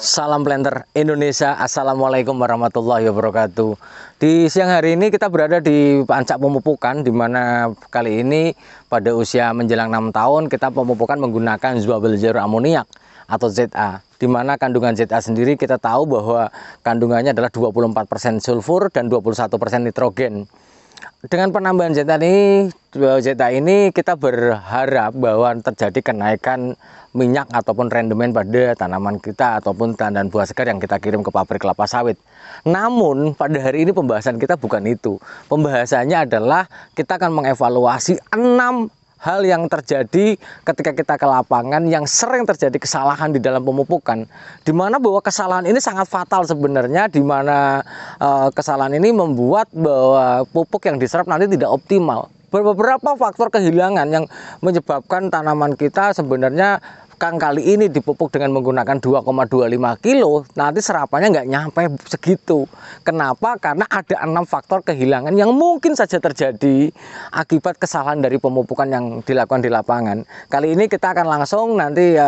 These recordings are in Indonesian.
Salam planter Indonesia, Assalamualaikum warahmatullahi wabarakatuh. Di siang hari ini kita berada di Pancak Pemupukan, di mana kali ini pada usia menjelang 6 tahun kita pemupukan menggunakan Zwabel Zero Amoniak atau ZA. Di mana kandungan ZA sendiri kita tahu bahwa kandungannya adalah 24% sulfur dan 21% nitrogen. Dengan penambahan ZA ini kita berharap bahwa terjadi kenaikan minyak ataupun rendemen pada tanaman kita ataupun tandan buah segar yang kita kirim ke pabrik kelapa sawit. Namun pada hari ini pembahasan kita bukan itu. Pembahasannya adalah kita akan mengevaluasi 6 hal yang terjadi ketika kita ke lapangan yang sering terjadi kesalahan di dalam pemupukan, di mana bahwa kesalahan ini sangat fatal sebenarnya, di mana kesalahan ini membuat bahwa pupuk yang diserap nanti tidak optimal. Beberapa faktor kehilangan yang menyebabkan tanaman kita sebenarnya kali ini dipupuk dengan menggunakan 2,25 kilo, nanti serapannya nggak nyampe segitu. Kenapa? Karena ada 6 faktor kehilangan yang mungkin saja terjadi akibat kesalahan dari pemupukan yang dilakukan di lapangan. Kali ini kita akan langsung nanti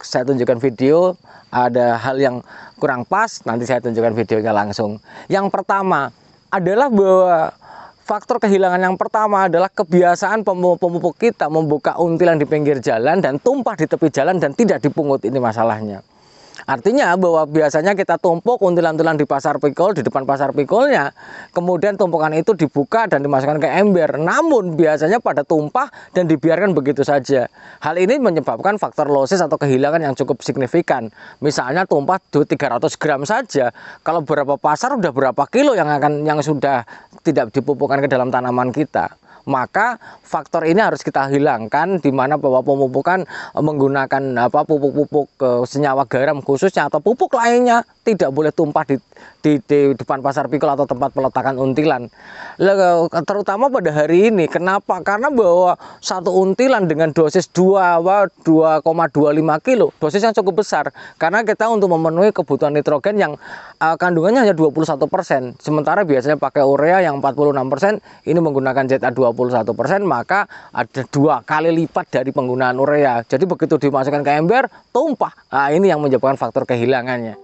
saya tunjukkan video, ada hal yang kurang pas, nanti saya tunjukkan videonya langsung. Yang pertama adalah bahwa faktor kehilangan yang pertama adalah kebiasaan pemupuk kita membuka untilan di pinggir jalan dan tumpah di tepi jalan dan tidak dipungut. Ini masalahnya. Artinya bahwa biasanya kita tumpuk untilan-untilan di pasar pikul, di depan pasar pikulnya, kemudian tumpukan itu dibuka dan dimasukkan ke ember. Namun biasanya pada tumpah dan dibiarkan begitu saja. Hal ini menyebabkan faktor losses atau kehilangan yang cukup signifikan. Misalnya tumpah 300 gram saja, kalau berapa pasar udah berapa kilo yang sudah tidak dipupukkan ke dalam tanaman kita. Maka faktor ini harus kita hilangkan, di mana bahwa pemupukan menggunakan pupuk-pupuk senyawa garam khususnya atau pupuk lainnya tidak boleh tumpah di depan pasar pikul atau tempat peletakan untilan. Terutama pada hari ini. Kenapa? Karena bahwa satu untilan dengan dosis 2,25 kilo, dosis yang cukup besar. Karena kita untuk memenuhi kebutuhan nitrogen yang kandungannya hanya 21%. Sementara biasanya pakai urea yang 46%, ini menggunakan ZA 21%, maka ada 2 kali lipat dari penggunaan urea. Jadi begitu dimasukkan ke ember, tumpah. Nah, ini yang menyebabkan faktor kehilangannya.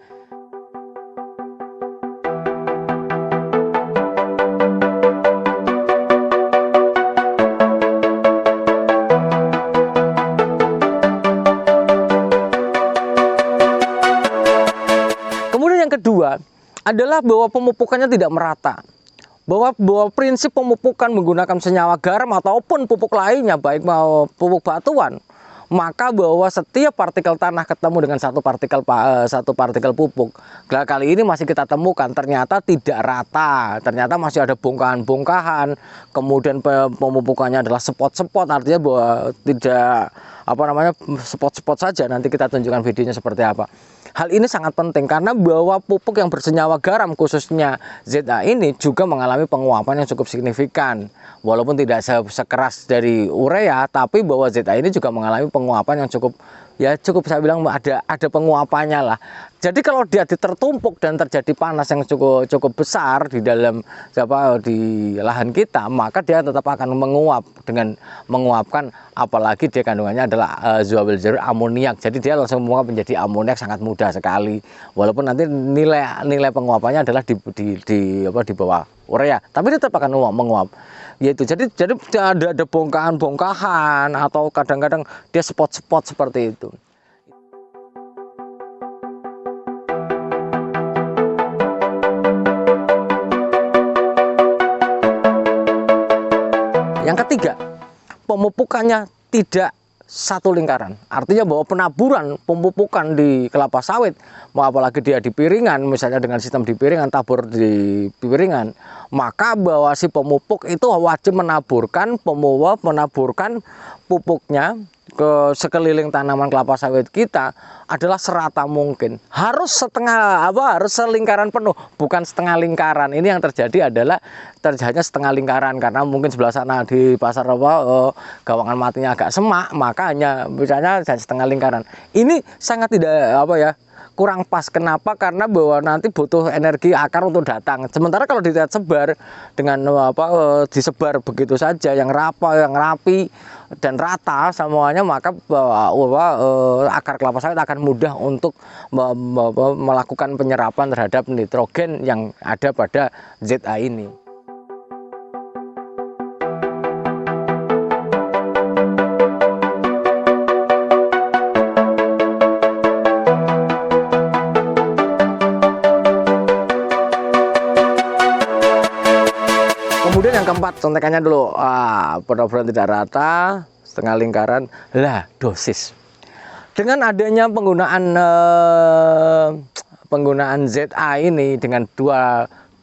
Kemudian yang kedua adalah bahwa pemupukannya tidak merata. Bahwa prinsip pemupukan menggunakan senyawa garam ataupun pupuk lainnya, baik mau pupuk batuan, maka bahwa setiap partikel tanah ketemu dengan satu partikel pupuk. Nah, kali ini masih kita temukan ternyata tidak rata, ternyata masih ada bongkahan-bongkahan. Kemudian pemupukannya adalah spot-spot, artinya bahwa tidak spot-spot saja. Nanti kita tunjukkan videonya seperti apa. Hal ini sangat penting karena bahwa pupuk yang bersenyawa garam khususnya ZA ini juga mengalami penguapan yang cukup signifikan. Walaupun tidak sekeras dari urea, tapi bahwa ZA ini juga mengalami penguapan yang cukup saya bilang ada penguapannya lah. Jadi kalau dia tertumpuk dan terjadi panas yang cukup besar di dalam di lahan kita, maka dia tetap akan menguap dengan menguapkan, apalagi dia kandungannya adalah Zwabel Zero Amoniak. Jadi dia langsung menguap menjadi amoniak sangat mudah sekali. Walaupun nanti nilai penguapannya adalah di bawah urea, tapi dia tetap akan menguap. Yaitu jadi ada bongkahan atau kadang-kadang dia spot-spot seperti itu. Yang ketiga, pemupukannya tidak satu lingkaran. Artinya bahwa penaburan pemupukan di kelapa sawit, apalagi dia di piringan, misalnya dengan sistem di piringan, tabur di piringan, maka bahwa si pemupuk itu wajib menaburkan pupuknya ke sekeliling tanaman kelapa sawit kita adalah serata mungkin. Harus selingkaran penuh, bukan setengah lingkaran. Ini yang terjadi adalah terjadinya setengah lingkaran karena mungkin sebelah sana di pasar gawangan matinya agak semak, maka hanya misalnya setengah lingkaran. Ini sangat tidak kurang pas. Kenapa? Karena bahwa nanti butuh energi akar untuk datang. Sementara kalau disebar dengan disebar begitu saja yang rapi dan rata semuanya, maka akar kelapa sawit akan mudah untuk melakukan penyerapan terhadap nitrogen yang ada pada ZA ini. Kemudian yang keempat, contekannya dulu, benar-benar tidak rata, setengah lingkaran, lah dosis. Dengan adanya penggunaan ZA ini dengan 2,25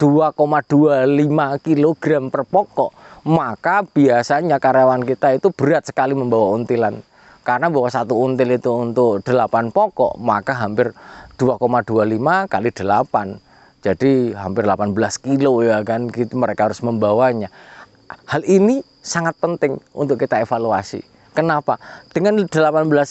kg per pokok, maka biasanya karyawan kita itu berat sekali membawa untilan. Karena bawa satu until itu untuk 8 pokok, maka hampir 2,25 kali 8. Jadi hampir 18 kilo ya kan, gitu mereka harus membawanya. Hal ini sangat penting untuk kita evaluasi. Kenapa? Dengan 18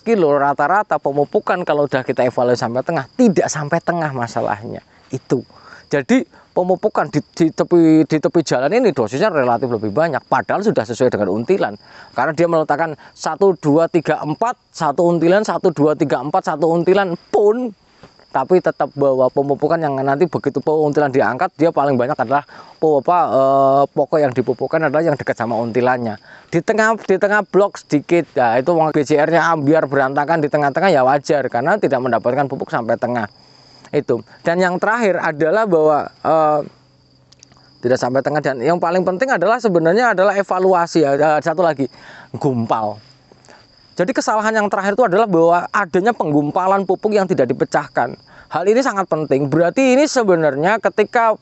kilo rata-rata pemupukan kalau udah kita evaluasi sampai tengah, tidak sampai tengah masalahnya. Itu. Jadi pemupukan di tepi jalan ini dosisnya relatif lebih banyak. Padahal sudah sesuai dengan untilan. Karena dia meletakkan 1, 2, 3, 4, satu untilan, 1, 2, 3, 4, satu untilan pun. Tapi tetap bahwa pemupukan yang nanti begitu untilan diangkat, dia paling banyak adalah pokok yang dipupukkan adalah yang dekat sama untilannya. Di tengah blok sedikit, ya itu BCR-nya biar berantakan di tengah-tengah ya wajar karena tidak mendapatkan pupuk sampai tengah. Itu. Dan yang terakhir adalah bahwa tidak sampai tengah, dan yang paling penting adalah sebenarnya adalah evaluasi. Satu lagi, gumpal. Jadi kesalahan yang terakhir itu adalah bahwa adanya penggumpalan pupuk yang tidak dipecahkan. Hal ini sangat penting. Berarti ini sebenarnya ketika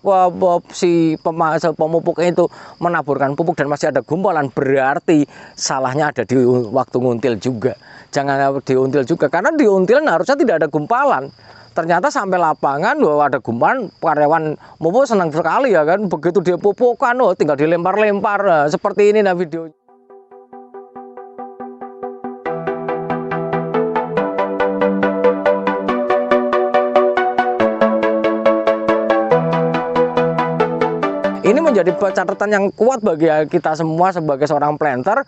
si pemupuk itu menaburkan pupuk dan masih ada gumpalan, berarti salahnya ada di waktu nguntil juga. Jangan diuntil juga, karena di untilan harusnya tidak ada gumpalan. Ternyata sampai lapangan bahwa ada gumpalan, karyawan pupuk senang sekali ya kan. Begitu dia pupukkan, tinggal dilempar-lempar. Seperti ini nah videonya. Ini menjadi catatan yang kuat bagi kita semua sebagai seorang planter.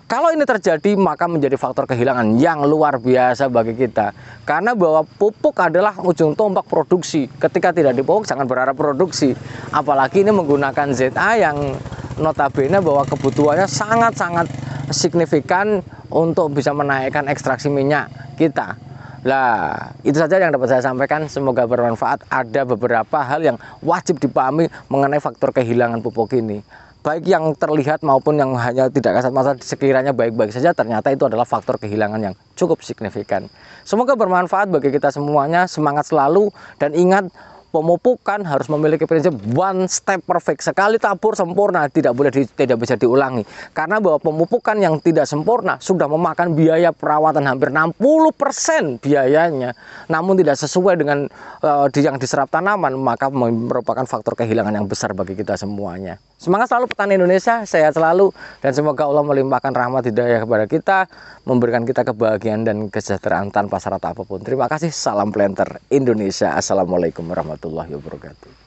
Kalau ini terjadi, maka menjadi faktor kehilangan yang luar biasa bagi kita. Karena bahwa pupuk adalah ujung tombak produksi. Ketika tidak dipupuk, jangan berharap produksi. Apalagi ini menggunakan ZA yang notabene bahwa kebutuhannya sangat-sangat signifikan untuk bisa menaikkan ekstraksi minyak kita. Nah, itu saja yang dapat saya sampaikan. Semoga bermanfaat. Ada beberapa hal yang wajib dipahami mengenai faktor kehilangan pupuk ini. Baik yang terlihat maupun yang hanya tidak kasat mata sekiranya baik-baik saja, ternyata itu adalah faktor kehilangan yang cukup signifikan. Semoga bermanfaat bagi kita semuanya. Semangat selalu dan ingat, pemupukan harus memiliki prinsip one step perfect. Sekali tabur sempurna, tidak bisa diulangi. Karena bahwa pemupukan yang tidak sempurna sudah memakan biaya perawatan hampir 60% biayanya. Namun tidak sesuai dengan yang diserap tanaman, maka merupakan faktor kehilangan yang besar bagi kita semuanya. Semangat selalu petani Indonesia, sehat selalu, dan semoga Allah melimpahkan rahmat hidayah kepada kita, memberikan kita kebahagiaan dan kesejahteraan tanpa syarat apapun. Terima kasih, salam planter Indonesia. Assalamualaikum warahmatullahi wabarakatuh.